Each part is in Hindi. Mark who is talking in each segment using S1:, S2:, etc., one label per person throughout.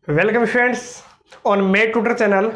S1: Welcome friends on made tutor channel.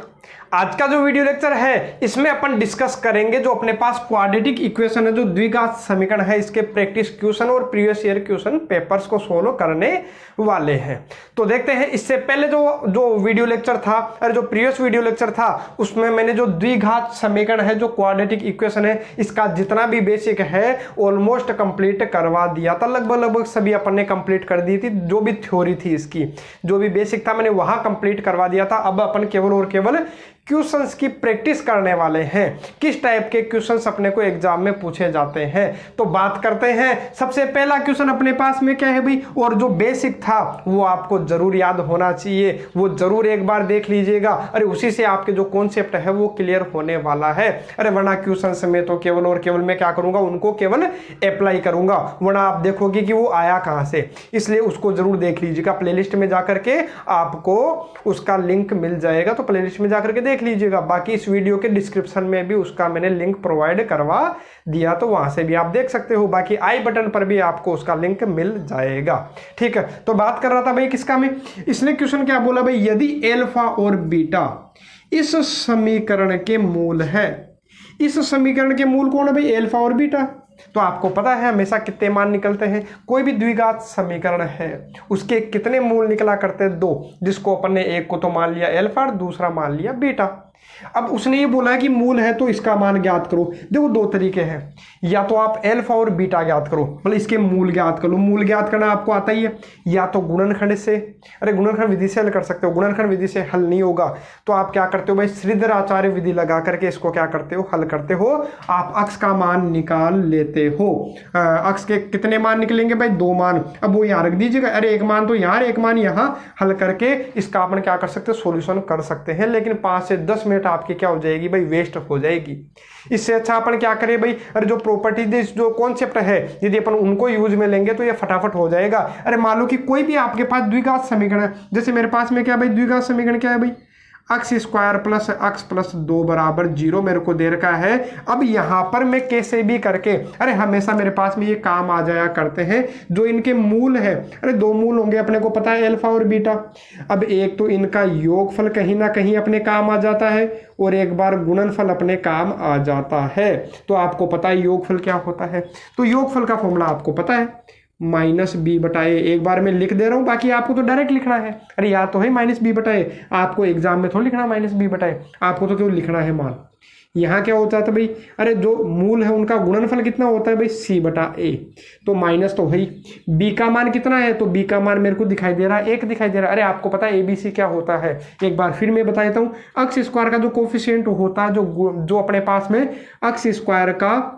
S1: आज का जो वीडियो लेक्चर है इसमें अपन डिस्कस करेंगे जो अपने पास क्वाड्रेटिक इक्वेशन है, जो द्विघात समीकरण है, इसके प्रैक्टिस क्वेश्चन और प्रीवियस ईयर क्वेश्चन पेपर्स को सोल्व करने वाले हैं। तो देखते हैं, इससे पहले जो वीडियो लेक्चर था और जो प्रीवियस वीडियो लेक्चर था उसमें मैंने जो द्विघात समीकरण है, जो क्वाड्रेटिक इक्वेशन है, इसका जितना भी बेसिक है ऑलमोस्ट कंप्लीट करवा दिया था। लगभग सभी अपन ने कंप्लीट कर दी थी। जो भी थ्योरी थी इसकी, जो भी बेसिक था, मैंने वहां कंप्लीट करवा दिया था। अब अपन केवल और केवल क्वेश्चंस की प्रैक्टिस करने वाले हैं, किस टाइप के क्वेश्चंस अपने को एग्जाम में पूछे जाते हैं। तो बात करते हैं। सबसे पहला क्वेश्चन अपने पास में क्या है भाई, और जो बेसिक था वो आपको जरूर याद होना चाहिए, वो जरूर एक बार देख लीजिएगा। अरे उसी से आपके जो कॉन्सेप्ट है वो क्लियर होने वाला है। अरे वरना क्वेश्चन में तो केवल और केवल मैं क्या करूंगा, उनको केवल अप्लाई करूंगा, वरना आप देखोगे कि वो आया कहां से। इसलिए उसको जरूर देख लीजिएगा। प्लेलिस्ट में जाकर के आपको उसका लिंक मिल जाएगा, तो प्लेलिस्ट में जाकर के देख लीजिएगा। बाकी इस वीडियो के डिस्क्रिप्शन में भी उसका मैंने लिंक प्रोवाइड करवा दिया, तो वहां से भी आप देख सकते हो। बाकी आई बटन पर भी आपको उसका लिंक मिल जाएगा। ठीक है, तो बात कर रहा था भाई किसका में, इसने क्वेश्चन क्या बोला भाई, यदि एल्फा और बीटा इस समीकरण के मूल है। इस समीकरण के मूल कौन है भाई, एल्फा और बीटा। तो आपको पता है हमेशा कितने मान निकलते हैं। कोई भी द्विघात समीकरण है उसके कितने मूल निकला करते हैं, दो, जिसको अपन ने एक को तो मान लिया एल्फा और दूसरा मान लिया बीटा। अब उसने ये बोला है कि मूल है तो इसका मान ज्ञात करो। देखो दो तरीके हैं, या तो आप एल्फा और बीटा ज्ञात करो, मतलब इसके मूल ज्ञात करो। मूल ज्ञात करना आपको आता ही है, या तो गुणनखंड से, अरे गुणनखंड विधि से हल कर सकते हो। गुणनखंड विधि से हल नहीं होगा तो आप क्या करते हो भाई, श्रीधर आचार्य विधि लगा करके इसको क्या करते हो, हल करते हो। आप अक्ष का मान निकाल लेते हो। अक्ष के कितने मान निकलेंगे भाई, दो मान। अब वो यहाँ रख दीजिएगा, अरे एक मान तो यहाँ, एक मान यहाँ, हल करके इसका अपन क्या कर सकते हैं, सॉल्यूशन कर सकते हैं। लेकिन 5 से 10 मिनट आपकी क्या हो जाएगी भाई, वेस्ट हो जाएगी। इससे अच्छा अपन क्या करें भाई, अरे जो प्रॉपर्टी जो कॉन्सेप्ट है यदि अपन उनको यूज में लेंगे तो ये फटाफट हो जाएगा। अरे मान लो कि कोई भी आपके पास द्विघात समीकरण है, जैसे मेरे पास में क्या भाई, द्विघात समीकरण क्या है भाई, अक्स स्क्वायर प्लस अक्स प्लस 2 बराबर 0 मेरे को दे रखा है। अब यहां पर मैं कैसे भी करके, अरे हमेशा मेरे पास में ये काम आ जाया करते हैं, जो इनके मूल है, अरे दो मूल होंगे अपने को पता है, अल्फा और बीटा। अब एक तो इनका योगफल कहीं ना कहीं अपने काम आ जाता है, और एक बार गुणनफल अपने काम आ जाता है। तो आपको पता है योगफल क्या होता है, तो योगफल का फॉर्मूला आपको पता है, माइनस बी बटाए। एक बार मैं लिख दे रहा हूं, बाकी आपको तो डायरेक्ट लिखना है। अरे याद तो है माइनस बी बटाए, आपको एग्जाम में थोड़ा लिखना माइनस बी बटाए, आपको तो केवल लिखना है मान। यहाँ क्या होता है भाई, अरे जो मूल है उनका गुणनफल कितना होता है भाई, सी बटा ए। तो माइनस तो है, बी का मान कितना है, तो बी का मान मेरे को दिखाई दे रहा है, एक दिखाई दे रहा है। अरे आपको पता है एबीसी क्या होता है, एक बार फिर मैं बता देता हूँ। अक्स स्क्वायर का जो कोफिशिएंट होता है, जो अपने पास में अक्स स्क्वायर का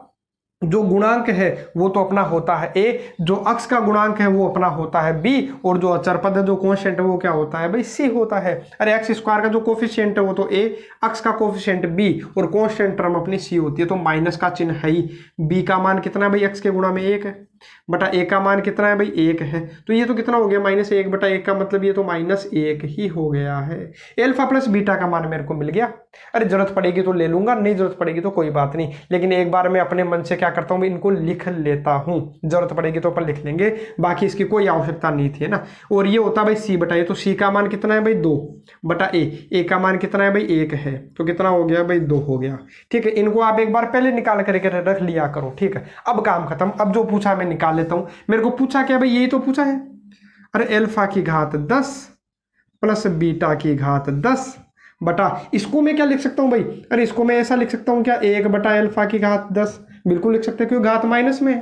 S1: जो गुणांक है वो तो अपना होता है ए, जो अक्ष का गुणांक है वो अपना होता है बी, और जो अचर पद है, जो कांस्टेंट है, वो क्या होता है भाई, सी होता है। अरे एक्स स्क्वायर का जो कोफिशिएंट है वो तो ए, अक्ष का कोफिशिएंट बी, और कांस्टेंट टर्म अपनी सी होती है। तो माइनस का चिन्ह है ही। बी का मान कितना है भाई, एक्स के गुणा में 1 है, बटा ए का मान कितना है भाई, 1 है। तो ये तो कितना हो गया, -1 बटा 1 का मतलब ये तो -1 ही हो गया है। एल्फा प्लस बीटा का मान मेरे को मिल गया। अरे जरूरत पड़ेगी तो ले लूंगा, नहीं जरूरत पड़ेगी तो कोई बात नहीं, लेकिन एक बार मैं अपने मन से क्या करता हूँ, इनको लिख लेता हूँ। जरूरत पड़ेगी तो अपन लिख लेंगे, बाकी इसकी कोई आवश्यकता नहीं थी, है ना। और ये होता भाई सी बटा ए, तो सी का मान कितना है भाई, 2 बटा ए का मान कितना है भाई, 1 है। तो कितना हो गया भाई, 2 हो गया। ठीक है, इनको आप एक बार पहले निकाल करके रख लिया करो। ठीक है, अब काम खत्म। अब जो पूछा मैं निकाल लेता हूँ। मेरे को पूछा क्या भाई, यही तो पूछा है। अरे एल्फा की घात 10 प्लस बीटा की घात 10 बटा, इसको मैं क्या लिख सकता हूं भाई, अरे इसको मैं ऐसा लिख सकता हूं क्या, 1 बटा एल्फा की घात 10, बिल्कुल लिख सकते हैं, क्योंकि घात माइनस में।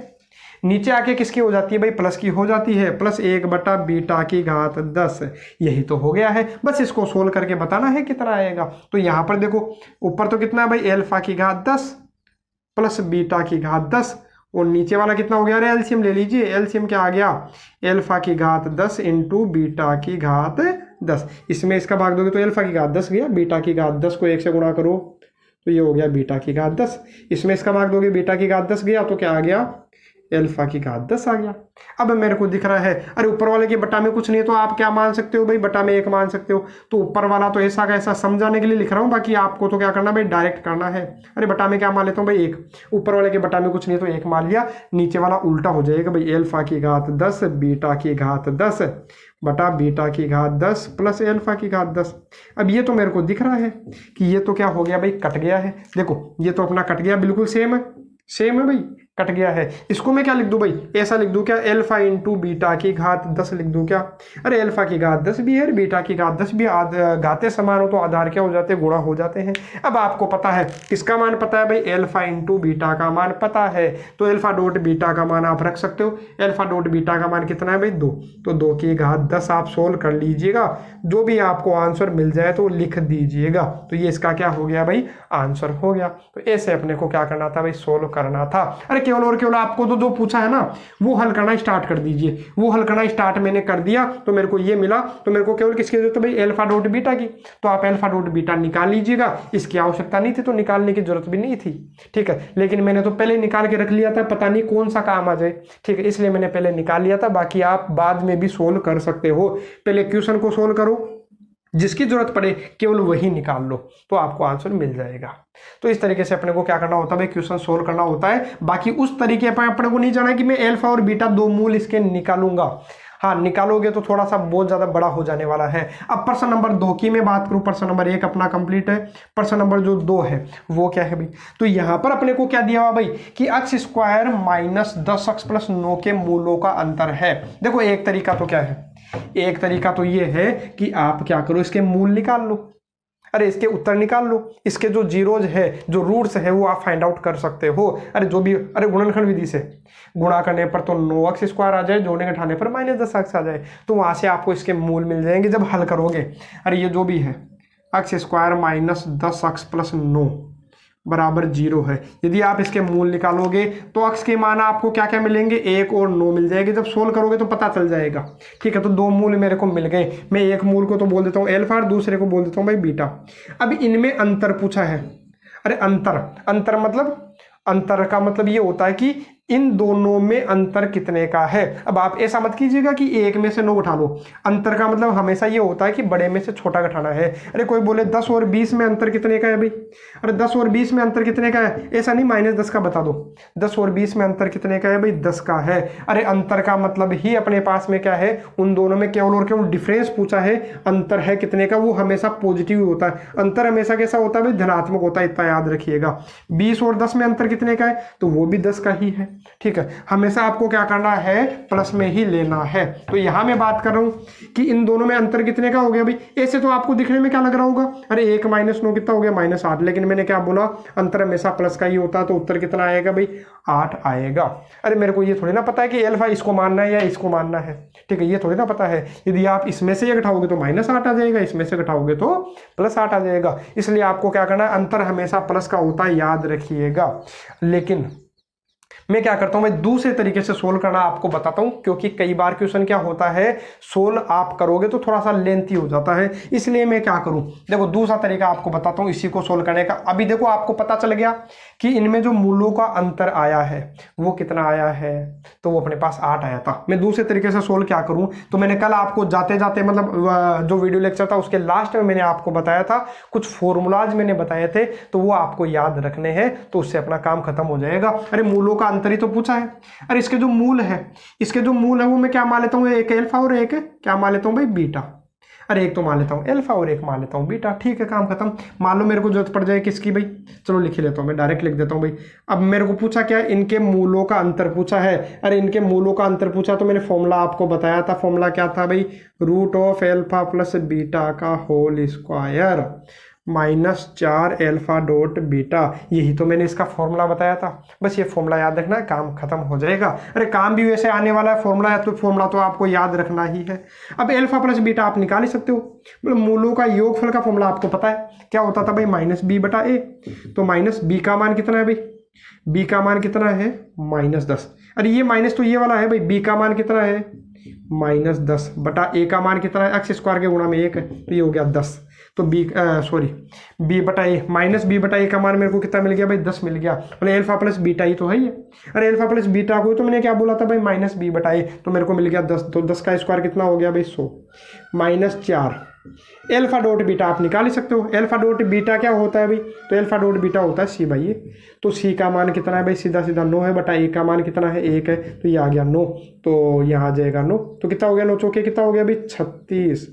S1: नीचे आके किसकी हो जाती है भाई, प्लस की हो जाती है, प्लस 1 बटा बीटा की घात 10। यही तो हो गया है, बस इसको सोल्व करके बताना है कितना आएगा। तो यहां पर देखो, ऊपर तो कितना है भाई, एल्फा की घात 10 प्लस बीटा की घात 10, और नीचे वाला कितना हो गया, अरे एलसीएम ले लीजिए। एलसीएम क्या आ गया, एल्फा की घात 10 इंटू बीटा की घात 10। इसमें इसका भाग दोगे तो एल्फा की घात 10 गया, बीटा की घात 10 को 1 से गुणा करो तो ये हो गया बीटा की घात 10। इसमें इसका भाग दोगे, बीटा की घात 10 गया तो क्या आ गया, एल्फा की घात 10 आ गया। अब मेरे को दिख रहा है, अरे ऊपर वाले के बटा में कुछ नहीं है तो आप क्या मान सकते हो भाई, बटा में 1 मान सकते हो। तो ऊपर वाला तो ऐसा का ऐसा समझाने के लिए लिख रहा हूं, बाकी आपको तो क्या करना भाई, डायरेक्ट करना है। अरे बटा में क्या मान लेता हूं भाई, 1, ऊपर वाले के बटा में कुछ नहीं है तो 1 मान लिया, नीचे वाला उल्टा हो जाएगा भाई, एल्फा की घात 10 बीटा की घात 10 बटा बीटा की घात 10 प्लस एल्फा की घात 10। अब ये तो मेरे को दिख रहा है कि ये तो क्या हो गया भाई, कट गया है। देखो ये तो अपना कट गया, बिल्कुल सेम है भाई, कट गया है। इसको मैं क्या लिख दूं भाई, ऐसा लिख दूं क्या, एल्फा इंटू बीटा की घात 10 लिख दूं क्या। अरे एल्फा की घात 10 भी है, बीटा की घात 10 भी, घाते समान हो तो आधार क्या हो जाते हैं, गुणा हो जाते हैं। अब आपको पता है किसका मान पता है भाई, एल्फा इंटू बीटा का मान पता है, तो एल्फा डॉट बीटा का मान आप रख सकते हो। एल्फा डॉट बीटा का मान कितना है भाई, 2, तो 2 की घात 10 आप सोल्व कर लीजिएगा। जो भी आपको आंसर मिल जाए तो लिख दीजिएगा। तो ये इसका क्या हो गया भाई, आंसर हो गया। तो ऐसे अपने को क्या करना था भाई, सोल्व करना था। अरे केवल और केवल आपको तो जो पूछा है ना वो हल करना स्टार्ट कर दीजिए। वो हल करना स्टार्ट मैंने कर दिया तो मेरे को ये मिला, तो मेरे को केवल किसकी जरूरत है भाई, एल्फा डॉट बीटा की। तो आप एल्फा डॉट बीटा निकाल लीजिएगा। इसकी आवश्यकता नहीं थी तो निकालने की जरूरत भी नहीं थी, ठीक है। लेकिन मैंने तो पहले निकाल के रख लिया था, पता नहीं कौन सा काम आ जाए, ठीक है, इसलिए मैंने पहले निकाल लिया था। बाकी आप बाद में भी सोल्व कर सकते हो। पहले क्वेश्चन को सोल्व करो, जिसकी जरूरत पड़े केवल वही निकाल लो तो आपको आंसर मिल जाएगा। तो इस तरीके से अपने को क्या करना होता है भाई, क्वेश्चन सोल्व करना होता है। बाकी उस तरीके पर अपने को नहीं जाना कि मैं एल्फा और बीटा दो मूल इसके निकालूंगा। हाँ निकालोगे तो थोड़ा सा बहुत ज्यादा बड़ा हो जाने वाला है। अब प्रश्न नंबर 2 की मैं बात करूं, प्रश्न नंबर 1 अपना कंप्लीट है। प्रश्न नंबर जो 2 है वो क्या है भाई, तो यहां पर अपने को क्या दिया हुआ भाई कि x square minus 10x plus 9 के मूलों का अंतर है। देखो एक तरीका तो क्या है, एक तरीका तो ये है कि आप क्या करो, इसके मूल निकाल लो, अरे इसके उत्तर निकाल लो, इसके जो जीरोज है, जो रूट्स है वो आप फाइंड आउट कर सकते हो। अरे जो भी, अरे गुणनखंड विधि से गुणा करने पर तो 9x स्क्वायर आ जाए, जोड़ने के घटाने पर माइनस 10x आ जाए, तो वहां से आपको इसके मूल मिल जाएंगे जब हल करोगे। अरे ये जो भी है x square minus 10x plus 9 बराबर 0 है। यदि आप इसके मूल निकालोगे तो x के मान आपको क्या क्या मिलेंगे, 1 और 9 मिल जाएंगे। जब सोल्व करोगे तो पता चल जाएगा, ठीक है। तो 2 मूल मेरे को मिल गए। मैं एक मूल को तो बोल देता हूँ एल्फा और दूसरे को बोल देता हूँ भाई बीटा। अब इनमें अंतर पूछा है। अरे अंतर मतलब, अंतर का मतलब ये होता है कि इन दोनों में अंतर कितने का है। अब आप ऐसा मत कीजिएगा कि एक में से 9 उठा लो। अंतर का मतलब हमेशा ये होता है कि बड़े में से छोटा घटाना है। अरे कोई बोले 10 और 20 में अंतर कितने का है भाई, अरे 10 और 20 में अंतर कितने का है, ऐसा नहीं माइनस 10 का बता दो। 10 और 20 में अंतर कितने का है भाई, 10 का है। अरे अंतर का मतलब ही अपने पास में क्या है, उन दोनों में केवल और केवल डिफरेंस पूछा है। अंतर है कितने का, वो हमेशा पॉजिटिव होता है। अंतर हमेशा कैसा होता है भाई, धनात्मक होता है, इतना याद रखिएगा। 20 और 10 में अंतर कितने का है, तो वो भी 10 का ही है, ठीक है। हमेशा आपको क्या करना है, प्लस में ही लेना है। तो यहां मैं बात कर रहा हूं कि इन दोनों में अंतर कितने का हो गया भाई। ऐसे तो आपको दिखने में क्या लग रहा होगा, अरे 1 माइनस 9 कितना हो गया, माइनस 8। लेकिन मैंने क्या बोला, अंतर हमेशा प्लस का ही होता है, तो उत्तर कितना आएगा भाई, 8 आएगा। अरे मेरे को ये थोड़ी ना पता है कि एल्फा इसको मानना है या इसको मानना है, ठीक है, ये थोड़ी ना पता है। यदि आप इसमें से ये घटाओगे तो माइनस 8 आ जाएगा, इसमें से घटाओगे तो प्लस 8 आ जाएगा। इसलिए आपको क्या करना है, अंतर हमेशा प्लस का होता है, याद रखिएगा। लेकिन मैं क्या करता हूं, मैं दूसरे तरीके से सोल्व करना आपको बताता हूं, क्योंकि कई बार क्वेश्चन क्या होता है, सोल्व आप करोगे तो थोड़ा सा लेंथी हो जाता है। इसलिए मैं क्या करूं, देखो दूसरा तरीका आपको बताता हूं इसी को सोल्व करने का। अभी देखो आपको पता चल गया कि इनमें जो मूलों का अंतर आया है वो कितना आया है, तो वो अपने पास 8 आया था। मैं दूसरे तरीके से सोल्व क्या करूं, तो मैंने कल आपको जाते जाते मतलब जो वीडियो लेक्चर था उसके लास्ट में मैंने आपको बताया था, कुछ फॉर्मूलाज मैंने बताए थे, तो वो आपको याद रखने हैं, तो उससे अपना काम खत्म हो जाएगा। अरे मूलों का अंतर ही तो पूछा है। अरे इसके जो मूल है, इसके जो मूल है वो मैं क्या मान लेता हूँ, एक एल्फा और एक क्या मान लेता हूँ भाई बीटा। अरे एक तो मान लेता हूँ एल्फा और एक मान लेता हूँ बीटा, ठीक है, काम खत्म। मान लो मेरे को जरूरत पड़ जाए किसकी भाई, चलो लिख ही लेता हूँ, मैं डायरेक्ट लिख देता हूँ भाई। अब मेरे को पूछा क्या, इनके मूलों का अंतर पूछा है। अरे इनके मूलों का अंतर पूछा तो मैंने फॉर्मूला आपको बताया था। फॉर्मूला क्या था भाई, root of alpha plus beta का whole square minus 4 alpha dot beta. यही तो मैंने इसका फॉर्मूला बताया था। बस ये फॉर्मूला याद रखना है, काम खत्म हो जाएगा। अरे काम भी वैसे आने वाला है, फॉर्मूला है तो फॉर्मूला तो आपको याद रखना ही है। अब एल्फा प्लस बीटा आप निकाल ही सकते हो, मतलब मूलों का योगफल का फॉर्मूला आपको पता है क्या होता था भाई, माइनस बी बटा ए। तो माइनस बी का मान कितना है भाई, बी का मान कितना है माइनस 10। अरे ये माइनस तो ये वाला है भाई, बी का मान कितना है माइनस 10 बटा ए का मान कितना है, एक्स स्क्वायर के गुणा में 1 है, तो ये हो गया 10। तो बी बटा ए, माइनस बी बटा ए का मान मेरे को कितना मिल गया भाई 10 मिल गया। मतलब अल्फा प्लस बीटा ही तो है ये। अरे अल्फा प्लस बीटा को तो मैंने क्या बोला था भाई माइनस बी बटा ए, तो मेरे को मिल गया 10। तो 10 का स्क्वायर कितना हो गया भाई 100 माइनस 4। एल्फा डॉट बीटा आप निकाल ही सकते हो। एल्फा डॉट बीटा क्या होता है भाई, तो एल्फा डॉट बीटा होता है सी बाई ए। तो सी का मान कितना है भाई, सीधा सीधा 9 है, बटा ए का मान कितना है 1 है, तो ये आ गया 9। तो यहाँ आ जाएगा 9, तो कितना हो गया 9 चौके कितना हो गया भाई 36।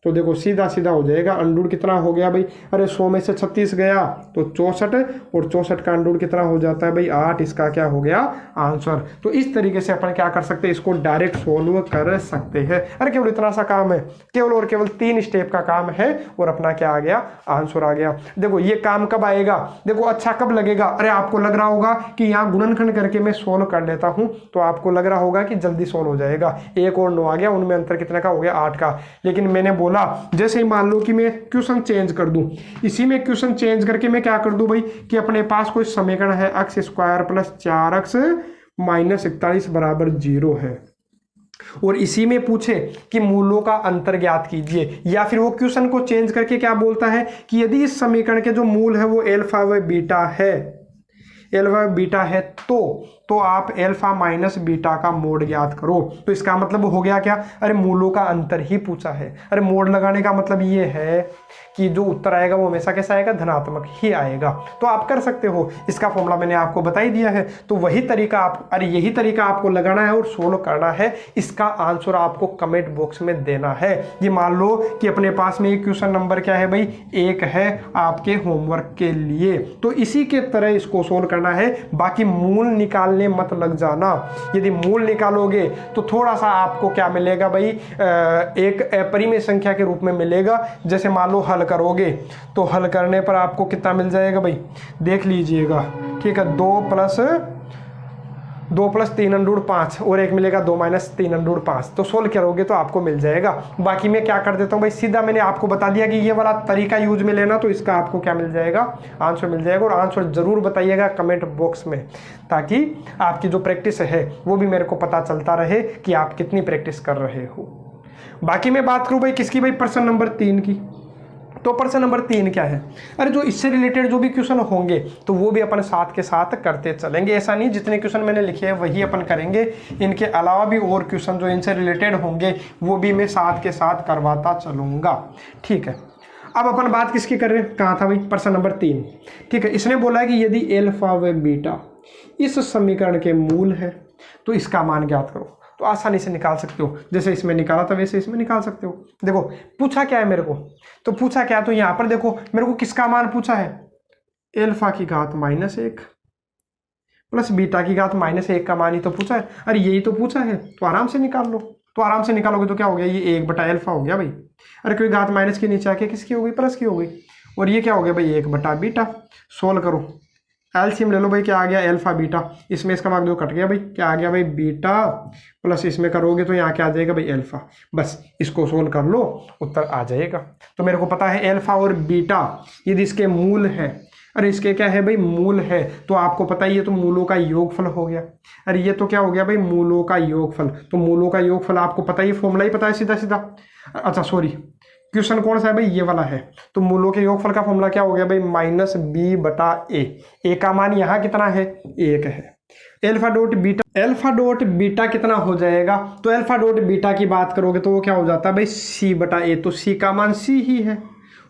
S1: तो देखो सीधा सीधा हो जाएगा। अंडूर कितना हो गया भाई, अरे 100 में से 36 गया तो 64, और 64 का अंडूर कितना हो जाता है भाई 8। इसका क्या हो गया आंसर। तो इस तरीके से अपन क्या कर सकते हैं, इसको डायरेक्ट सोल्व कर सकते हैं। अरे केवल इतना सा काम है, केवल और केवल 3 स्टेप का काम है, और अपना क्या आ गया आंसर आ गया। देखो ये काम कब आएगा, देखो अच्छा कब लगेगा, अरे आपको लग रहा होगा कि यहाँ गुणनखंड करके मैं सोल्व कर लेता हूँ, तो आपको लग रहा होगा कि जल्दी सोल्व हो जाएगा। 1 और 9 आ गया, उनमें अंतर कितने का हो गया 8 का। लेकिन मैंने बोला जैसे ही मान लो कि मैं क्वेश्चन चेंज कर दूं, इसी में क्वेश्चन चेंज करके मैं क्या कर दूं भाई कि अपने पास कोई समीकरण है x square plus 4x minus 41 बराबर 0 है, और इसी में पूछे कि मूलों का अंतर ज्ञात कीजिए, या फिर वो क्वेश्चन को चेंज करके क्या बोलता है कि यदि इस समीकरण के जो मूल है वो एल्फा व बीटा है, एल्फा बीटा है, तो आप एल्फा माइनस बीटा का मोड ज्ञात करो। तो इसका मतलब हो गया क्या, अरे मूलों का अंतर ही पूछा है। अरे मोड लगाने का मतलब ये है कि जो उत्तर आएगा वो हमेशा कैसा आएगा, धनात्मक ही आएगा। तो आप कर सकते हो, इसका फॉर्मूला मैंने आपको बता ही दिया है। तो वही तरीका आप, अरे यही तरीका आपको लगाना है और सोल्व करना है। इसका आंसर आपको कमेंट बॉक्स में देना है। ये मान लो कि अपने पास में एक क्वेश्चन नंबर क्या है भाई 1 है आपके होमवर्क के लिए, तो इसी के तरह इसको सोल्व करना है। बाकी मूल निकालने मत लग जाना। यदि मूल निकालोगे तो थोड़ा सा आपको क्या मिलेगा भाई, एक अपरिमेय संख्या के रूप में मिलेगा। जैसे मान लो हल करोगे तो हल करने पर आपको कितना मिल जाएगा भाई, देख लीजिएगा, ठीक है। 2 प्लस 3 अंडूर 5 और एक मिलेगा 2 माइनस 3 अंडूर 5। तो सोल्व करोगे तो आपको मिल जाएगा। बाकी मैं क्या कर देता हूँ भाई, सीधा मैंने आपको बता दिया कि ये वाला तरीका यूज में लेना, तो इसका आपको क्या मिल जाएगा, आंसर मिल जाएगा। और आंसर जरूर बताइएगा कमेंट बॉक्स में, ताकि आपकी जो प्रैक्टिस है वो भी मेरे को पता चलता रहे कि आप कितनी प्रैक्टिस कर रहे हो। बाकी मैं बात करूँ भाई किसकी भाई, प्रश्न नंबर 3 की। तो प्रश्न नंबर 3 क्या है, अरे जो इससे रिलेटेड जो भी क्वेश्चन होंगे तो वो भी अपन साथ के साथ करते चलेंगे। ऐसा नहीं जितने क्वेश्चन मैंने लिखे हैं वही अपन करेंगे, इनके अलावा भी और क्वेश्चन जो इनसे रिलेटेड होंगे वो भी मैं साथ के साथ करवाता चलूँगा, ठीक है। अब अपन बात किसकी कर रहे हैं, कहाँ था भाई, प्रश्न नंबर 3, ठीक है। इसने बोला है कि यदि एल्फा व बीटा इस समीकरण के मूल है तो इसका मान ज्ञात करो। तो आसानी से निकाल सकते हो, जैसे इसमें निकाला था वैसे इसमें निकाल सकते हो। देखो पूछा क्या है मेरे को, तो पूछा क्या, तो यहाँ पर देखो मेरे को किसका मान पूछा है, एल्फा की घात -1 प्लस बीटा की घात -1 का मान ही तो पूछा है। अरे यही तो पूछा है, तो आराम से निकाल लो। तो आराम से निकालोगे तो क्या हो गया, ये 1 बटा एल्फा हो गया भाई। अरे कोई घात माइनस के नीचे आके किसकी हो गई, प्लस की हो गई। और ये क्या हो गया भाई 1 बटा बीटा। सोल्व करो, एलसीएम ले लो भाई, क्या आ गया एल्फा बीटा, इसमें इसका भाग 2 कट गया भाई, क्या आ गया भाई बीटा, प्लस इसमें करोगे तो यहाँ क्या आ जाएगा भाई एल्फा। बस इसको सोल्व कर लो, उत्तर आ जाएगा। तो मेरे को पता है एल्फा और बीटा यदि इसके मूल है, अरे इसके क्या है भाई मूल है, तो आपको पता ही है तो मूलों का योगफल हो गया। अरे ये तो क्या हो गया भाई मूलों का योगफल, तो मूलों का योगफल आपको पता ही, फॉर्मूला ही पता है सीधा सीधा। अच्छा सॉरी, क्वेश्चन कौन सा है भाई, ये वाला है। तो मूलों के योगफल का फॉर्मूला क्या हो गया भाई -b बटा ए का मान यहाँ कितना है 1 है। एल्फा डॉट बीटा कितना हो जाएगा, तो एल्फा डॉट बीटा की बात करोगे तो वो क्या हो जाता है भाई c बटा ए, तो c का मान c ही है,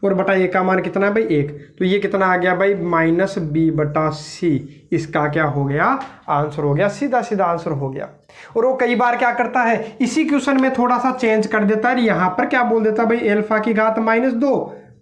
S1: और बटा ए का मान कितना है भाई 1, तो ये कितना आ गया भाई -b बटा c। इसका क्या हो गया आंसर हो गया, सीधा सीधा आंसर हो गया। और वो कई बार क्या करता है, इसी क्वेश्चन में थोड़ा सा चेंज कर देता है, यहाँ पर क्या बोल देता है भाई एल्फा की घात -2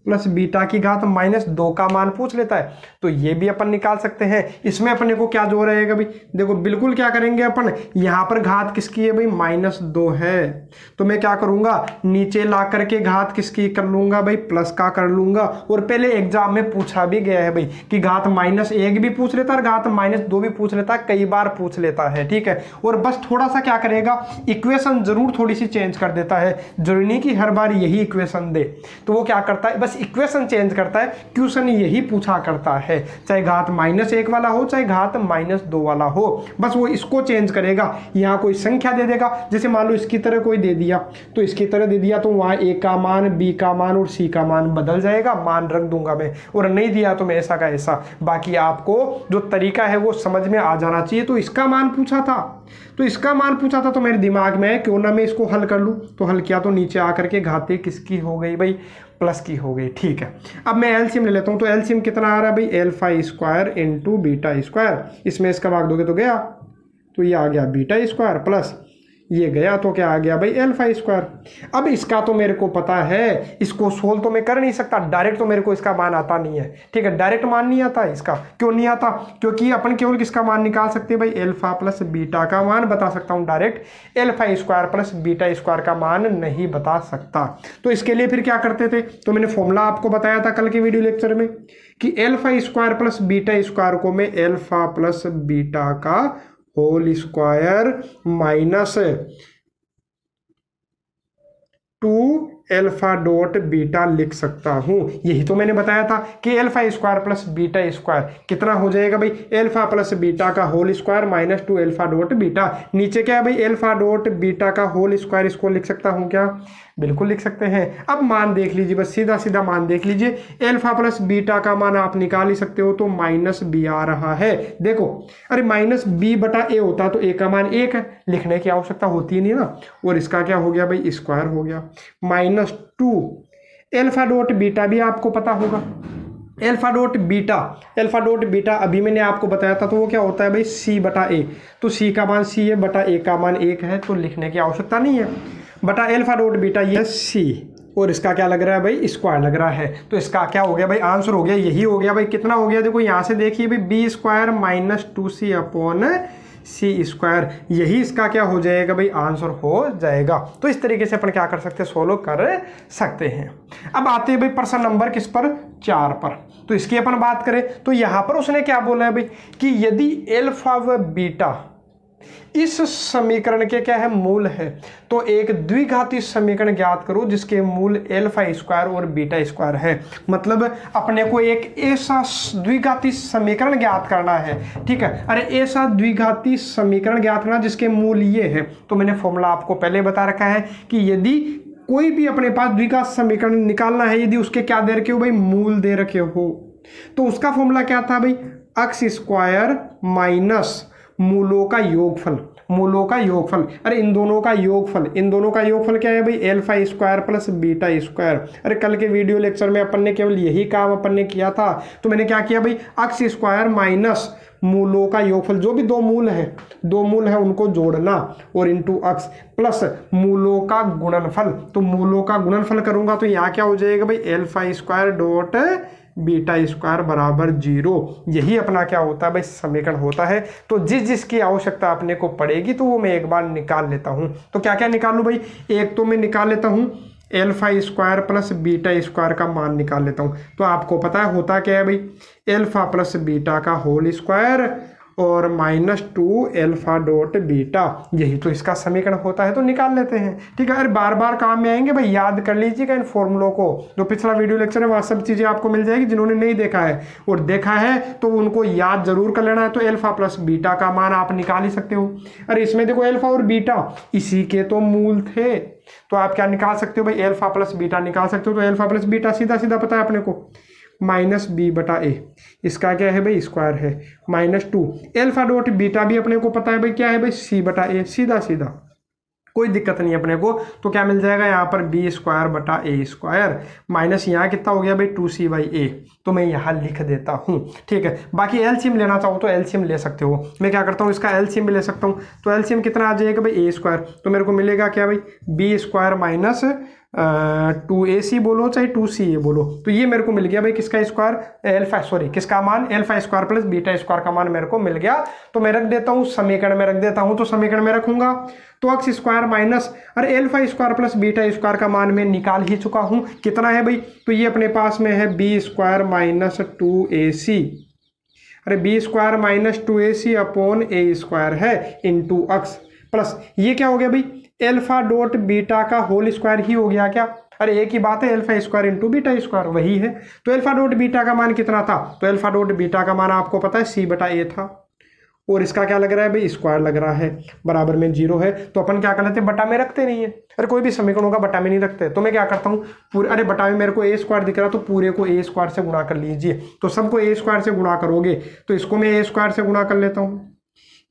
S1: प्लस बीटा की घात -2 का मान पूछ लेता है। तो ये भी अपन निकाल सकते हैं। इसमें अपने को क्या जो रहेगा भाई, देखो बिल्कुल क्या करेंगे अपन, यहाँ पर घात किसकी है भाई -2 है, तो मैं क्या करूंगा नीचे ला करके घात किसकी कर लूंगा भाई प्लस का कर लूंगा। और पहले एग्जाम में पूछा भी गया है भाई कि घात -1 भी पूछ लेता है और घात -2 भी पूछ लेता है, कई बार पूछ लेता है, ठीक है। और बस थोड़ा सा क्या करेगा, इक्वेशन जरूर थोड़ी सी चेंज कर देता है, जरूरी नहीं कि हर बार यही इक्वेशन दे। तो वो क्या करता है, बस बस इक्वेशन चेंज करता है, क्वेश्चन यही पूछा करता है, चाहे घात -1 वाला हो चाहे घात -2 वाला हो, बस वो इसको चेंज करेगा। यहाँ कोई संख्या दे देगा, जैसे मान लो इसकी तरह कोई दे दिया तो इसकी तरह दे दिया तो वहाँ ए का मान, बी का मान और सी का मान बदल जाएगा, मान रख दूंगा मैं, और नहीं दिया तो मैं ऐसा का ऐसा। बाकी आपको जो तरीका है वो समझ में आ जाना चाहिए। तो इसका मान पूछा था, तो मेरे दिमाग में है क्यों ना मैं इसको हल कर लूँ, तो हल किया तो नीचे आकर के घाते किसकी हो गई भाई, प्लस की हो गई। ठीक है, अब मैं एलसीएम ले लेता हूँ। तो एलसीएम कितना आ रहा है भाई, alpha square into beta square, इसमें इसका भाग दोगे तो गया, तो ये आ गया बीटा स्क्वायर प्लस ये गया तो क्या आ गया भाई, अल्फा स्क्वायर। अब इसका तो मेरे को पता है, इसको सोल्व तो मैं कर नहीं सकता डायरेक्ट, तो मेरे को इसका मान आता नहीं है। ठीक है, डायरेक्ट मान नहीं आता इसका। क्यों नहीं आता, क्योंकि अपन केवल किसका मान निकाल सकते हैं भाई, अल्फा प्लस बीटा का मान बता सकता हूँ direct, alpha square plus beta square का मान नहीं बता सकता। तो इसके लिए फिर क्या करते थे, तो मैंने फॉर्मूला आपको बताया था कल के वीडियो लेक्चर में कि alpha square plus beta square को मैं अल्फा प्लस बीटा का whole square minus 2 alpha dot beta लिख सकता हूं। यही तो मैंने बताया था कि alpha square plus beta square कितना हो जाएगा भाई, अल्फा प्लस बीटा का whole square minus 2 alpha dot beta. नीचे क्या है भाई, अल्फा डॉट बीटा का होल स्क्वायर, इसको लिख सकता हूं क्या, बिल्कुल लिख सकते हैं। अब मान देख लीजिए, बस सीधा सीधा मान देख लीजिए, अल्फा प्लस बीटा का मान आप निकाल ही सकते हो, तो -b आ रहा है। देखो, अरे -b/a होता तो a का मान 1 है, लिखने की आवश्यकता होती नहीं ना। और इसका क्या हो गया भाई, स्क्वायर हो गया, -2 अल्फा डॉट बीटा भी आपको पता होगा, अल्फा डॉट बीटा अभी मैंने आपको बताया था, तो वो क्या होता है भाई, c/a। तो c का मान c है, बटा a का मान 1 है, तो लिखने की आवश्यकता नहीं है, बटा अल्फा डॉट बीटा ये c, और इसका क्या लग रहा है भाई, स्क्वायर लग रहा है। तो इसका क्या हो गया भाई, आंसर हो गया, यही हो गया भाई। कितना हो गया, देखो यहाँ से देखिए भाई, b square minus 2c upon C square, यही इसका क्या हो जाएगा भाई, आंसर हो जाएगा। तो इस तरीके से अपन क्या कर सकते हैं, सोल्व कर सकते हैं। अब आते हैं भाई प्रश्न नंबर किस पर, 4 पर। तो इसकी अपन बात करें तो यहाँ पर उसने क्या बोला है भाई, कि यदि अल्फा व बीटा इस समीकरण के क्या है, मूल है, तो एक द्विघाती समीकरण ज्ञात करो जिसके मूल अल्फा स्क्वायर और बीटा स्क्वायर है। मतलब अपने को एक ऐसा द्विघाती समीकरण ज्ञात करना है। ठीक है, अरे ऐसा द्विघाती समीकरण ज्ञात करना जिसके मूल ये है। तो मैंने फॉर्मूला आपको पहले बता रखा है कि यदि कोई भी अपने पास द्विघात समीकरण निकालना है, यदि उसके क्या दे रखे हो भाई, मूल दे रखे हो, तो उसका फॉर्मूला क्या था भाई, एक्स स्क्वायर माइनस मूलों का योगफल। अरे इन दोनों का योगफल क्या है भाई, alpha square plus beta square. अरे कल के वीडियो लेक्चर में अपन ने केवल यही काम अपन ने किया था। तो मैंने क्या किया भाई, एक्स स्क्वायर माइनस मूलों का योगफल, जो भी दो मूल है उनको जोड़ना, और इंटू एक्स प्लस मूलों का गुणनफल। तो मूलों का गुणनफल करूंगा तो यहाँ क्या हो जाएगा भाई, alpha square dot beta square बराबर 0। यही अपना क्या होता है भाई, समीकरण होता है। तो जिसकी आवश्यकता अपने को पड़ेगी तो वो मैं एक बार निकाल लेता हूँ। तो क्या क्या निकालूँ भाई, एक तो मैं निकाल लेता हूँ alpha square plus beta square का मान निकाल लेता हूँ। तो आपको पता है होता क्या है भाई, अल्फा प्लस बीटा का होल स्क्वायर और -2 अल्फा डॉट बीटा, यही तो इसका समीकरण होता है। तो निकाल लेते हैं। ठीक है, अरे बार बार काम में आएंगे भाई, याद कर लीजिएगा इन फॉर्मूलों को। जो पिछला वीडियो लेक्चर है वहाँ सब चीज़ें आपको मिल जाएगी। जिन्होंने नहीं देखा है और देखा है तो उनको याद जरूर कर लेना है। तो अल्फा प्लस बीटा का मान आप निकाल ही सकते हो। अरे इसमें देखो अल्फा और बीटा इसी के तो मूल थे, तो आप क्या निकाल सकते हो भाई, अल्फा प्लस बीटा निकाल सकते हो। तो अल्फा प्लस बीटा सीधा सीधा पता है अपने को, -b/a, इसका क्या है भाई, स्क्वायर है, -2 अल्फा डॉट बीटा भी अपने को पता है भाई, क्या है भाई, c/a, सीधा सीधा, कोई दिक्कत नहीं अपने को। तो क्या मिल जाएगा यहाँ पर, b²/a², माइनस यहाँ कितना हो गया भाई, 2c/a। तो मैं यहाँ लिख देता हूँ। ठीक है, बाकी एलसीएम लेना चाहो तो एलसीएम ले सकते हो। मैं क्या करता हूँ, इसका एलसीएम भी ले सकता हूँ। तो एलसीएम कितना आ जाएगा भाई, a²। तो मेरे को मिलेगा क्या भाई, b² माइनस 2ac बोलो चाहे 2ca बोलो, तो ये मेरे को मिल गया भाई किसका स्क्वायर, किसका मान, alpha square plus beta square का मान मेरे को मिल गया। तो मैं रख देता हूँ समीकरण में, रख देता हूँ। तो समीकरण में रखूंगा तो एक्स स्क्वायर माइनस, अरे alpha square plus beta square का मान मैं निकाल ही चुका हूँ। कितना है भाई, तो ये अपने पास में है b² माइनस 2ac, अरे b² minus 2ac upon a² है इंटू एक्स प्लस ये क्या हो गया भाई, अल्फा डॉट बीटा का होल स्क्वायर ही हो गया क्या। अरे एक ही बात है, alpha square into beta square वही है। तो अल्फा डॉट बीटा का मान कितना था, तो अल्फा डॉट बीटा का मान आपको पता है c/a था, और इसका क्या लग रहा है भाई, स्क्वायर लग रहा है, बराबर में 0 है। तो अपन क्या कर लेते हैं, बटा में रखते नहीं है। अरे कोई भी समीकरण होगा बटा में नहीं रखते, तो मैं क्या करता हूँ पूरे, अरे बटा में मेरे को a स्क्वायर दिख रहा तो पूरे को a स्क्वायर से गुणा कर लीजिए। तो सबको a स्क्वायर से गुणा करोगे तो इसको मैं a स्क्वायर से गुणा कर लेता हूँ,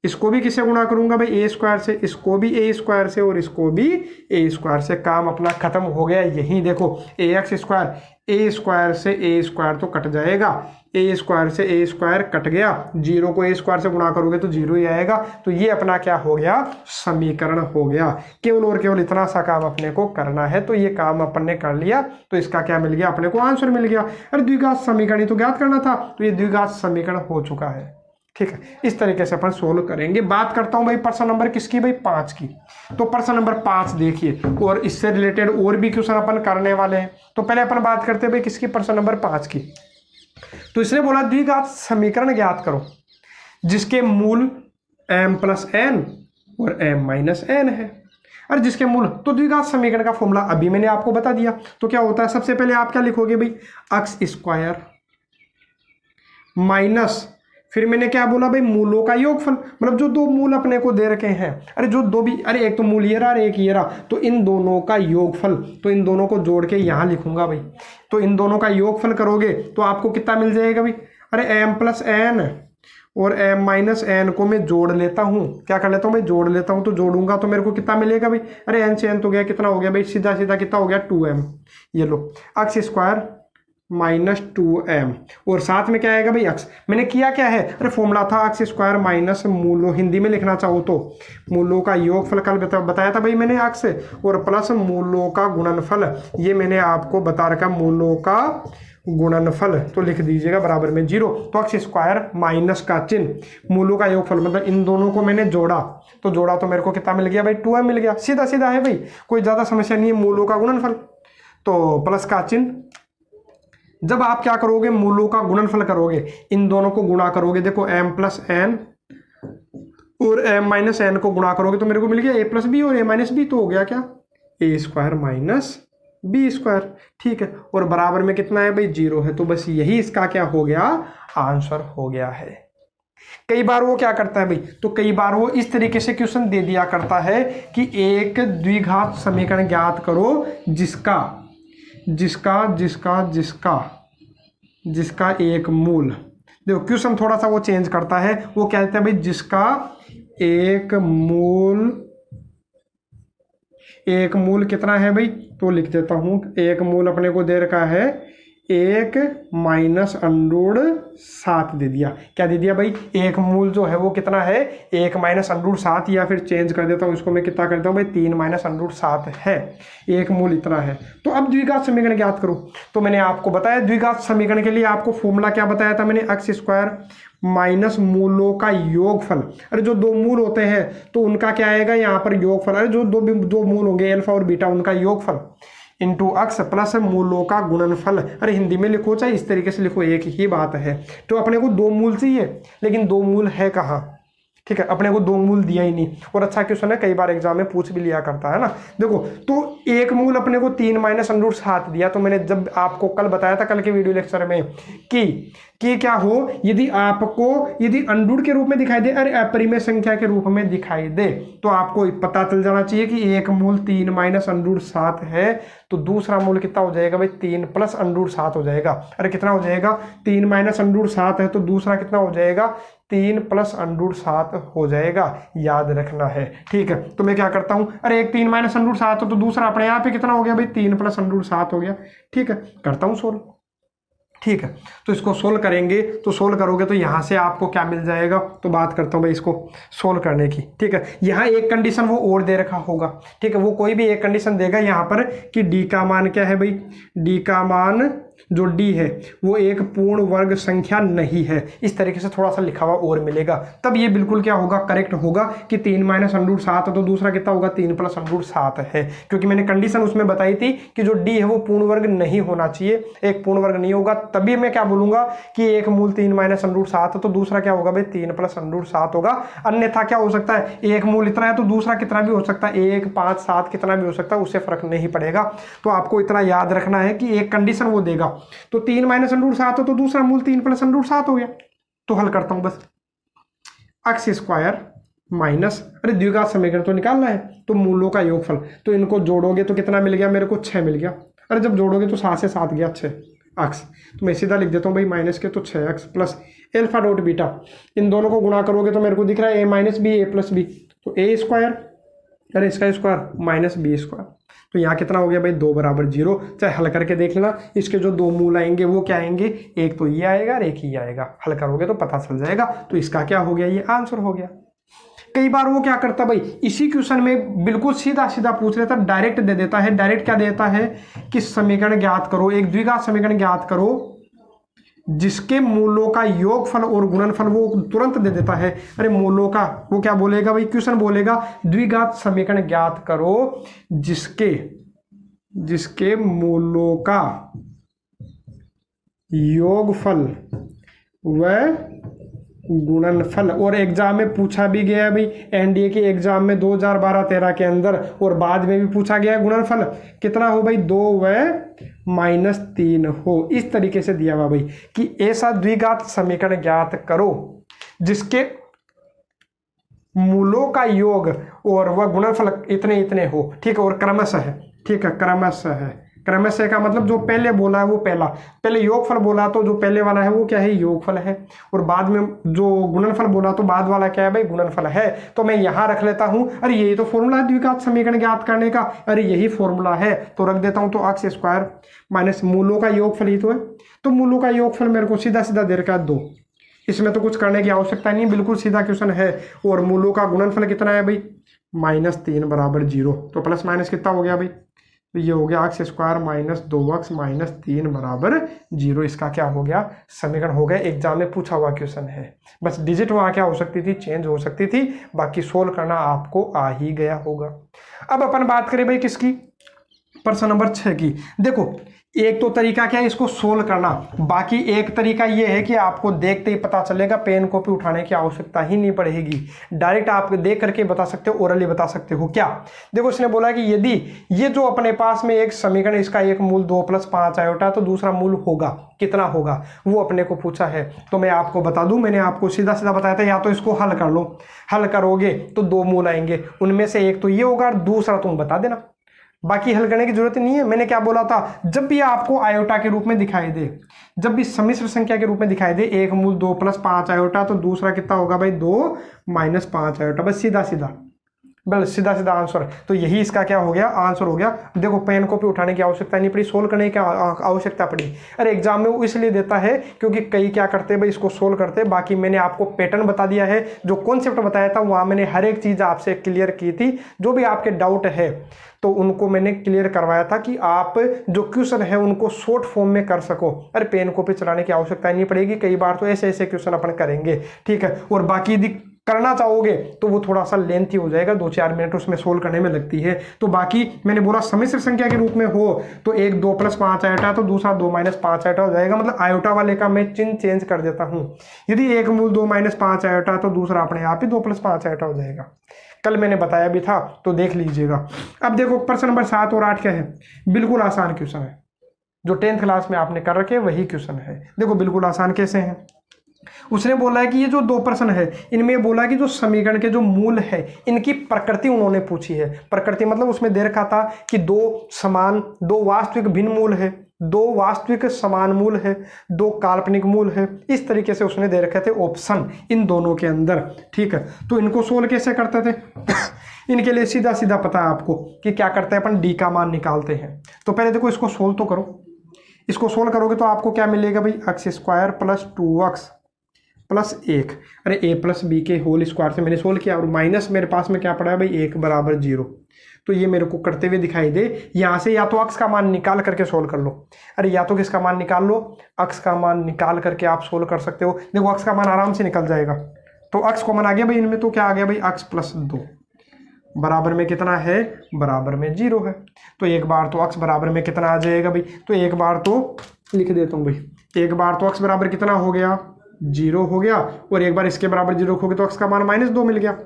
S1: इसको भी किससे गुणा करूंगा भाई, a स्क्वायर से, इसको भी a स्क्वायर से, और इसको भी a स्क्वायर से। काम अपना खत्म हो गया। यही देखो ax स्क्वायर, a स्क्वायर से a स्क्वायर तो कट जाएगा, a स्क्वायर से a स्क्वायर कट गया, 0 को a स्क्वायर से गुणा करोगे तो 0 ही आएगा। तो ये अपना क्या हो गया, समीकरण हो गया। केवल और केवल इतना सा काम अपने को करना है। तो ये काम अपन ने कर लिया, तो इसका क्या मिल गया, अपने को आंसर मिल गया। अरे द्विघात समीकरण ही तो ज्ञात करना था, तो ये द्विघात समीकरण हो चुका है। ठीक है, इस तरीके से अपन सोल्व करेंगे। बात करता हूं भाई प्रश्न नंबर किसकी, भाई 5 की। तो प्रश्न नंबर 5 देखिए, और इससे रिलेटेड और भी क्वेश्चन अपन करने वाले हैं। तो पहले अपन बात करते हैं भाई किसकी, प्रश्न नंबर 5 की। तो इसने बोला द्विघात समीकरण ज्ञात करो जिसके मूल m+n और m-n है। और जिसके मूल, तो द्विघात समीकरण का फॉर्मूला अभी मैंने आपको बता दिया। तो क्या होता है, सबसे पहले आप क्या लिखोगे भाई, x स्क्वायर माइनस, फिर मैंने क्या बोला भाई, मूलों का योगफल, मतलब जो दो मूल अपने को दे रखे हैं, अरे जो दो भी, अरे एक तो मूल ये रहा और एक ये रहा, तो इन दोनों का योगफल, तो इन दोनों को जोड़ के यहाँ लिखूंगा भाई। तो इन दोनों का योगफल करोगे तो आपको कितना मिल जाएगा भाई, अरे m+n और m-n को मैं जोड़ लेता हूँ, क्या कर लेता हूँ भाई, जोड़ लेता हूँ। तो जोड़ूंगा तो मेरे को कितना मिलेगा भाई, अरे n से n तो गया, कितना हो गया भाई, सीधा सीधा कितना हो गया 2m। ये लो x स्क्वायर माइनस 2m, और साथ में क्या आएगा भाई x। मैंने किया क्या है, अरे फॉर्मूला था x स्क्वायर माइनस मूलों, हिंदी में लिखना चाहो तो मूलों का योगफल, कल बताया था भाई मैंने x से, और प्लस मूलों का गुणनफल, ये मैंने आपको बता रखा, मूलों का गुणनफल, तो लिख दीजिएगा बराबर में 0। तो x स्क्वायर माइनस का चिन्ह, मूलों का योगफल, मतलब इन दोनों को मैंने जोड़ा, तो जोड़ा तो मेरे को कितना मिल गया भाई, 2m मिल गया। सीधा सीधा है भाई, कोई ज़्यादा समस्या नहीं है। मूलों का गुणनफल, तो प्लस का चिन्ह, जब आप क्या करोगे, मूलों का गुणनफल करोगे, इन दोनों को गुणा करोगे, देखो m+n और m-n को गुणा करोगे तो मेरे को मिल गया a+b और a-b, तो हो गया क्या, a square minus b square. ठीक है, और बराबर में कितना है भाई, 0 है। तो बस यही इसका क्या हो गया, आंसर हो गया है। कई बार वो क्या करता है भाई, तो कई बार वो इस तरीके से क्वेश्चन दे दिया करता है कि एक द्विघात समीकरण ज्ञात करो जिसका जिसका जिसका जिसका जिसका एक मूल, देखो क्वेश्चन थोड़ा सा वो चेंज करता है। वो क्या कहता है भाई, जिसका एक मूल कितना है भाई, तो लिख देता हूं, एक मूल अपने को दे रखा है 1 माइनस अंडूड 7 दे दिया। क्या दे दिया भाई, एक मूल जो है वो कितना है, 1 माइनस अंडूड 7, या फिर चेंज कर देता हूँ इसको मैं, कितना करता हूँ भाई, 3 माइनस अंडूड 7 है, एक मूल इतना है। तो अब द्विघात समीकरण ज्ञात करो। तो मैंने आपको बताया द्विघात समीकरण के लिए आपको फॉर्मूला क्या बताया था मैंने, x स्क्वायर माइनस मूलों का योगफल। अरे जो दो मूल होते हैं तो उनका क्या आएगा यहाँ पर योगफल, अरे जो दो मूल होंगे अल्फा और बीटा, उनका योगफल इंटू x प्लस मूलों का गुणनफल। अरे हिंदी में लिखो चाहे इस तरीके से लिखो, एक ही बात है। तो अपने को दो मूल चाहिए, लेकिन दो मूल है कहाँ, ठीक है, अपने को दो मूल दिया ही नहीं। और अच्छा क्वेश्चन है, कई बार एग्जाम में पूछ भी लिया करता है ना। देखो तो एक मूल अपने को 3 माइनस अंडूड 7 दिया। तो मैंने जब आपको कल बताया था, कल के वीडियो लेक्चर में, कि क्या हो, यदि आपको यदि अंडूड के रूप में दिखाई दे, अरे अपरिमेय संख्या के रूप में दिखाई दे, तो आपको पता चल जाना चाहिए कि एक मूल 3 माइनस अंडूड 7 है, तो दूसरा मूल कितना हो जाएगा भाई, 3 प्लस अंडूड 7 हो जाएगा। अरे कितना हो जाएगा, 3 माइनस अंडूड 7 है, तो दूसरा कितना हो जाएगा, 3 प्लस अंडूड 7 हो जाएगा, याद रखना है। ठीक है, तो मैं क्या करता हूं, अरे एक 3 माइनस अंडूड 7 हो, तो दूसरा अपने आप ही कितना हो गया भाई, 3 प्लस अंडूड 7 हो गया। ठीक है, करता हूं सोल्व। ठीक है, तो इसको सोल्व करेंगे, तो सोल्व करोगे तो यहाँ से आपको क्या मिल जाएगा। तो बात करता हूँ भाई इसको सोल्व करने की। ठीक है, यहाँ एक कंडीशन वो और दे रखा होगा। ठीक है, वो कोई भी एक कंडीशन देगा यहाँ पर कि डी का मान क्या है भाई, डी का मान जो डी है वो एक पूर्ण वर्ग संख्या नहीं है, इस तरीके से थोड़ा सा लिखा हुआ और मिलेगा, तब ये बिल्कुल क्या होगा, करेक्ट होगा कि 3 माइनस अंडर 7 तो दूसरा कितना होगा 3 प्लस अंडर 7 है, क्योंकि मैंने कंडीशन उसमें बताई थी कि जो डी है वो पूर्ण वर्ग नहीं होना चाहिए, एक पूर्ण वर्ग नहीं होगा, तभी मैं क्या बोलूंगा कि एक मूल 3 माइनस अंडर 7 तो दूसरा क्या होगा भाई 3 प्लस अंडर 7 होगा। अन्यथा क्या हो सकता है, एक मूल इतना है तो दूसरा कितना भी हो सकता है, 1 5 7 कितना भी हो सकता है, उससे फर्क नहीं पड़ेगा। तो आपको इतना याद रखना है कि एक कंडीशन वो देगा, तो 3 माइनस अंडर 7 हो तो दूसरा मूल 3 प्लस अंडर 7 हो गया। तो हल करता हूं बस, एक्स स्क्वायर माइनस, अरे द्विघात समीकरण तो निकालना है, तो मूलों का योगफल, तो इनको जोड़ोगे तो कितना मिल गया मेरे को 6 मिल गया, अरे जब जोड़ोगे तो 7 से 7 गया 6 एक्स, तो मैं सीधा लिख देता हूँ भाई माइनस के, तो 6x plus alpha dot beta, इन दोनों को गुणा करोगे तो मेरे को दिख रहा है a minus B A plus B, तो ए स्क्वायर, अरे इसका स्क्वायर माइनस बी स्क्वायर, तो यहाँ कितना हो गया भाई 2 बराबर 0। चाहे हल करके देख लेना, इसके जो दो मूल आएंगे वो क्या आएंगे, एक तो ये आएगा और एक ही आएगा, हल करोगे तो पता चल जाएगा। तो इसका क्या हो गया, ये आंसर हो गया। कई बार वो क्या करता भाई, इसी क्वेश्चन में बिल्कुल सीधा सीधा पूछ लेता, डायरेक्ट दे देता है, डायरेक्ट क्या देता है कि समीकरण ज्ञात करो, एक द्विघात समीकरण ज्ञात करो जिसके मूलों का योगफल और गुणनफल, वो तुरंत दे देता है। अरे मूलों का वो क्या बोलेगा भाई, क्वेश्चन बोलेगा द्विघात समीकरण ज्ञात करो जिसके मूलों का योगफल व गुणनफल, और एग्जाम में पूछा भी गया भाई, एनडीए के एग्जाम में 2012-13 के अंदर, और बाद में भी पूछा गया गुणनफल कितना हो भाई 2 व -3 हो, इस तरीके से दिया हुआ भाई कि ऐसा द्विघात समीकरण ज्ञात करो जिसके मूलों का योग और वह गुणनफल इतने इतने हो, ठीक है, और क्रमशः है, ठीक है, क्रमशः है, क्रमशः का मतलब जो पहले बोला है वो पहले योगफल बोला तो जो पहले वाला है वो क्या है, योगफल है, और बाद में जो गुणनफल बोला तो बाद वाला क्या है भाई, गुणनफल है। तो मैं यहां रख लेता हूं, अरे यही तो फॉर्मूला है द्विघात समीकरण ज्ञात करने का, अरे यही फॉर्मूला है, तो रख देता हूं, तो एक्स स्क्वायर माइनस मूलों का योगफल ही तो है, तो मूलों का योगफल मेरे को सीधा सीधा दे रखा है 2, इसमें तो कुछ करने की आवश्यकता नहीं, बिल्कुल सीधा क्वेश्चन है। और मूलों का गुणनफल कितना है भाई -3 बराबर 0, तो प्लस माइनस कितना हो गया भाई, तो ये हो गया x square minus 2x minus 3 बराबर 0, इसका क्या हो गया, समीकरण हो गया। एग्जाम में पूछा हुआ क्वेश्चन है, बस डिजिट वहां क्या हो सकती थी, चेंज हो सकती थी, बाकी सोल्व करना आपको आ ही गया होगा। अब अपन बात करें भाई किसकी, प्रश्न नंबर 6 की। देखो एक तो तरीका क्या है इसको सोल्व करना, बाकी एक तरीका ये है कि आपको देखते ही पता चलेगा, पेन कॉपी उठाने की आवश्यकता ही नहीं पड़ेगी, डायरेक्ट आप देख करके बता सकते हो, ओरली बता सकते हो। क्या देखो, इसने बोला कि यदि ये जो अपने पास में एक समीकरण, इसका एक मूल 2 + 5 आयोटा, तो दूसरा मूल होगा कितना होगा, वो अपने को पूछा है। तो मैं आपको बता दूं, मैंने आपको सीधा सीधा बताया था, या तो इसको हल कर लो, हल करोगे तो 2 मूल आएंगे, उनमें से एक तो ये होगा और दूसरा तुम बता देना, बाकी हल करने की जरूरत नहीं है। मैंने क्या बोला था, जब भी आपको आयोटा के रूप में दिखाई दे, जब भी सम्मिश्र संख्या के रूप में दिखाई दे, एक मूल 2 + 5 आयोटा, तो दूसरा कितना होगा भाई 2 - 5 आयोटा, बस सीधा सीधा, बस सीधा सीधा आंसर। तो यही इसका क्या हो गया, आंसर हो गया। देखो पेन कॉपी उठाने की आवश्यकता नहीं पड़ी, सोल्व करने की आवश्यकता पड़ी। अरे एग्जाम में वो इसलिए देता है क्योंकि कई क्या करते हैं भाई, इसको सोल्व करते हैं। बाकी मैंने आपको पैटर्न बता दिया है, जो कॉन्सेप्ट बताया था वहां मैंने हर एक चीज आपसे क्लियर की थी। जो भी आपके डाउट है तो उनको मैंने क्लियर करवाया था कि आप जो क्वेश्चन है उनको शॉर्ट फॉर्म में कर सको। अरे पेन कॉपी चलाने की आवश्यकता नहीं पड़ेगी, कई बार तो ऐसे ऐसे क्वेश्चन अपन करेंगे, ठीक है। और बाकी यदि करना चाहोगे तो वो थोड़ा सा लेंथी हो जाएगा, 2-4 मिनट उसमें सोल्व करने में लगती है। तो बाकी मैंने बोला सम्मिश्र संख्या के रूप में हो तो एक 2 + 5 आयोटा, तो दूसरा 2 - 5 आयोटा हो जाएगा। मतलब आयोटा वाले का मैं चिन्ह चेंज कर देता हूं, यदि एक मूल 2 - 5 आयोटा, तो दूसरा अपने आप ही 2 + 5 आयोटा हो जाएगा। कल मैंने बताया भी था, तो देख लीजिएगा। अब देखो प्रश्न नंबर 7 और 8 क्या है, बिल्कुल आसान क्वेश्चन है, जो 10th क्लास में आपने कर रखे वही क्वेश्चन है। देखो बिल्कुल आसान कैसे है, उसने बोला है कि ये जो 2 प्रश्न है इनमें बोला कि जो समीकरण के जो मूल है इनकी प्रकृति उन्होंने पूछी है। प्रकृति मतलब उसमें दे रखा था कि 2 वास्तविक भिन्न मूल है, 2 वास्तविक समान मूल है, 2 काल्पनिक मूल है। इस तरीके से उसने दे रखे थे ऑप्शन इन दोनों के अंदर, ठीक है। तो इनको सोल्व कैसे करते थे इनके लिए सीधा सीधा पता है आपको कि क्या करते हैं अपन, डी का मान निकालते हैं। तो पहले देखो इसको सोल्व तो करो, इसको सोल्व करोगे तो आपको क्या मिलेगा भाई, x² + 2x +1। अरे a प्लस बी के होल स्क्वायर से मैंने सोल्व किया और माइनस मेरे पास में क्या पड़ा है भाई 1 बराबर 0। तो ये मेरे को करते हुए दिखाई दे। यहाँ से या तो x का मान निकाल करके सोल्व कर लो। अरे या तो किसका मान निकाल लो, x का मान निकाल करके आप सोल्व कर सकते हो। देखो x का मान आराम से निकल जाएगा। तो x कॉमन आ गया भाई इनमें, तो क्या आ गया भाई x प्लस 2 बराबर में कितना है, बराबर में 0 है। तो एक बार तो x बराबर में कितना आ जाएगा भाई, तो एक बार तो लिख देता हूँ भाई, एक बार तो x बराबर कितना हो गया, 0 हो गया। और एक बार इसके बराबर 0 हो गया तो x का मान -2 मिल गया।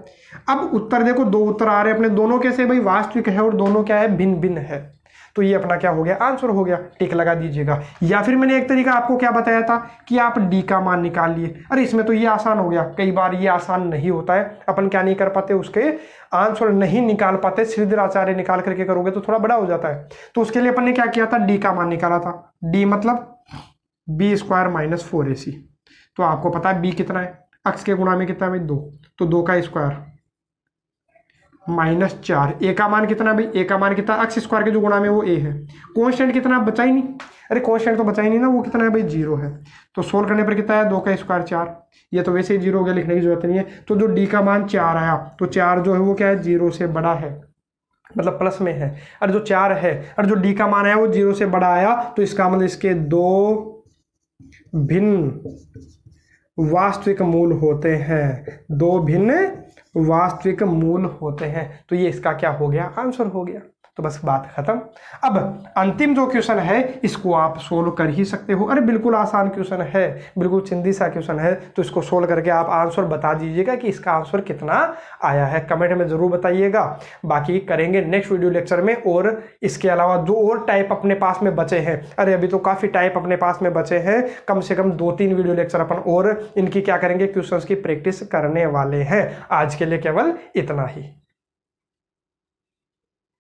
S1: अब उत्तर देखो, दो उत्तर आ रहे हैं अपने, दोनों कैसे भाई वास्तविक है और दोनों क्या है, भिन्न भिन्न है। तो ये अपना क्या हो गया, आंसर हो गया। टिक लगा दीजिएगा। या फिर मैंने एक तरीका आपको क्या बताया था कि आप डी का मान निकाल लिए। अरे इसमें तो ये आसान हो गया। कई बार ये आसान नहीं होता है, अपन क्या नहीं कर पाते, उसके आंसर नहीं निकाल पाते। श्रीधर आचार्य निकाल करके करोगे तो थोड़ा बड़ा हो जाता है। तो उसके लिए अपन ने क्या किया था, डी का मान निकाला था। डी मतलब b² - 4ac। तो आपको पता है b कितना है, x के गुणा में कितना है भाई 2, तो 2 का स्क्वायर -4। a का मान कितना भाई, a का मान कितना, x² के जो गुणा में वो a है। कांस्टेंट कितना बचा ही नहीं, अरे कांस्टेंट तो बचा ही नहीं ना, वो कितना है भाई 0 है। तो सोल्व करने पर कितना है, 2 का स्क्वायर 4। ये तो वैसे ही 0 हो गया, लिखने की जरूरत नहीं है। तो जो d का मान 4 आया, तो 4 जो है वो क्या है, 0 से बड़ा है, मतलब प्लस में है। और जो 4 है और जो d का मान आया वो 0 से बड़ा आया, तो इसका मतलब इसके 2 भिन्न वास्तविक मूल होते हैं, 2 भिन्न वास्तविक मूल होते हैं। तो ये इसका क्या हो गया, आंसर हो गया। तो बस बात खत्म। अब अंतिम जो क्वेश्चन है इसको आप सोल्व कर ही सकते हो। अरे बिल्कुल आसान क्वेश्चन है, बिल्कुल चिंदी सा क्वेश्चन है। तो इसको सोल्व करके आप आंसर बता दीजिएगा कि इसका आंसर कितना आया है, कमेंट में जरूर बताइएगा। बाकी करेंगे नेक्स्ट वीडियो लेक्चर में। और इसके अलावा जो और टाइप अपने पास में बचे हैं, अरे अभी तो काफी टाइप अपने पास में बचे हैं, कम से कम 2-3 वीडियो लेक्चर अपन और इनकी क्या करेंगे, क्वेश्चंस की प्रैक्टिस करने वाले हैं। आज के लिए केवल इतना ही।